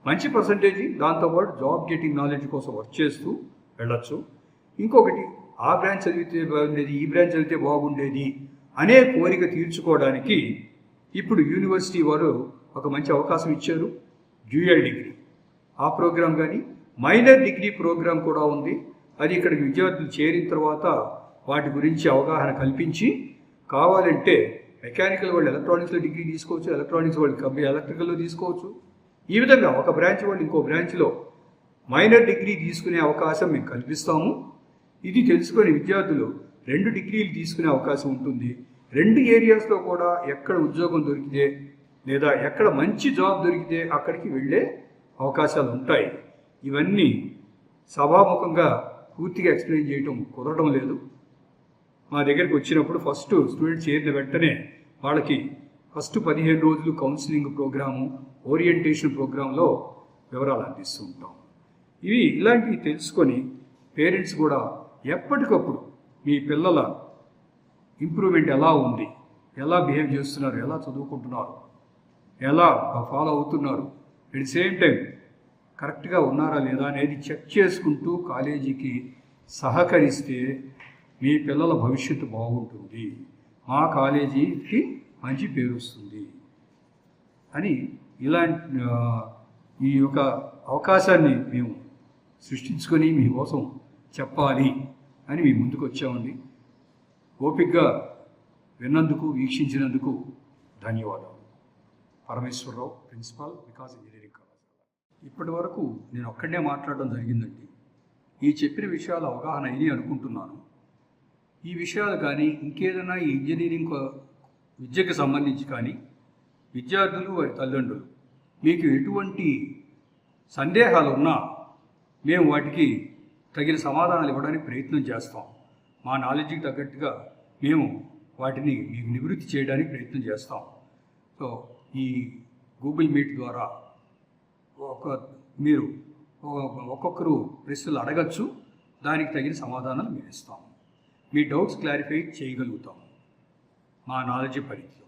మంచి పర్సంటేజ్, దాంతోపాటు జాబ్ గెటింగ్ నాలెడ్జ్ కోసం వర్క్ చేస్తూ వెళ్ళచ్చు. ఇంకొకటి, ఆ బ్రాంచ్ చదివితే బాగుండేది, ఈ బ్రాంచ్ చదివితే బాగుండేది అనే కోరిక తీర్చుకోవడానికి ఇప్పుడు యూనివర్సిటీ వారు ఒక మంచి అవకాశం ఇచ్చారు. డ్యూయల్ డిగ్రీ ఆ ప్రోగ్రాం కానీ మైనర్ డిగ్రీ ప్రోగ్రాం కూడా ఉంది. అది ఇక్కడికి విద్యార్థులు చేరిన తర్వాత వాటి గురించి అవగాహన కల్పించి, కావాలంటే మెకానికల్ వాళ్ళు ఎలక్ట్రానిక్స్లో డిగ్రీ తీసుకోవచ్చు, ఎలక్ట్రానిక్స్ వాళ్ళు ఎలక్ట్రికల్లో తీసుకోవచ్చు. ఈ విధంగా ఒక బ్రాంచ్ వాళ్ళు ఇంకో బ్రాంచ్లో మైనర్ డిగ్రీ తీసుకునే అవకాశం మేము కల్పిస్తాము. ఇది తెలుసుకొని విద్యార్థులు 2 డిగ్రీలు తీసుకునే అవకాశం ఉంటుంది. 2 ఏరియాస్లో కూడా ఎక్కడ ఉద్యోగం దొరికితే లేదా ఎక్కడ మంచి జాబ్ దొరికితే అక్కడికి వెళ్ళే అవకాశాలు ఉంటాయి. ఇవన్నీ సభాముఖంగా పూర్తిగా ఎక్స్ప్లెయిన్ చేయటం కుదరడం లేదు. మా దగ్గరికి వచ్చినప్పుడు ఫస్ట్ స్టూడెంట్స్ చేరిన వెంటనే వాళ్ళకి ఫస్ట్ 15 రోజులు కౌన్సిలింగ్ ప్రోగ్రాము, ఓరియంటేషన్ ప్రోగ్రాంలో వివరాలు అందిస్తూ ఉంటాం. ఇలాంటివి తెలుసుకొని పేరెంట్స్ కూడా ఎప్పటికప్పుడు మీ పిల్లల ఇంప్రూవ్మెంట్ ఎలా ఉంది, ఎలా బిహేవ్ చేస్తున్నారు, ఎలా చదువుకుంటున్నారు, ఎలా ఫాలో అవుతున్నారు, అట్ ది సేమ్ టైం కరెక్ట్గా ఉన్నారా లేదా అనేది చెక్ చేసుకుంటూ కాలేజీకి సహకరిస్తే మీ పిల్లల భవిష్యత్తు బాగుంటుంది, మా కాలేజీకి మంచి పేరు వస్తుంది అని ఈ యొక్క అవకాశాన్ని మేము సృష్టించుకొని మీకోసం చెప్పాలి అని మీ ముందుకు వచ్చామండి. ఓపికగా విన్నందుకు, వీక్షించినందుకు ధన్యవాదాలు. పరమేశ్వరరావు, ప్రిన్సిపాల్, వికాస్ ఇంజనీరింగ్ కళాశాల. ఇప్పటి వరకు నేను ఒక్కడే మాట్లాడడం జరిగిందండి. ఈ చెప్పిన విషయాలు అవగాహన అయినాయి అనుకుంటున్నాను. ఈ విషయాలు కానీ ఇంకేదైనా ఈ ఇంజనీరింగ్ విద్యకు సంబంధించి కానీ విద్యార్థులు వారి తల్లిదండ్రులు మీకు ఎటువంటి సందేహాలు ఉన్నా మేము వాటికి తగిన సమాధానాలు ఇవ్వడానికి ప్రయత్నం చేస్తాం. మా నాలెడ్జ్కి తగ్గట్టుగా మేము వాటిని మీకు నివృత్తి చేయడానికి ప్రయత్నం చేస్తాం. సో ఈ గూగుల్ మీట్ ద్వారా మీరు ఒక్కొక్కరు ప్రశ్నలు అడగచ్చు, దానికి తగిన సమాధానాలు మేము ఇస్తాము. మీ డౌట్స్ క్లారిఫై చేయగలుగుతాము మా నాలెడ్జ్ పరిధిలో.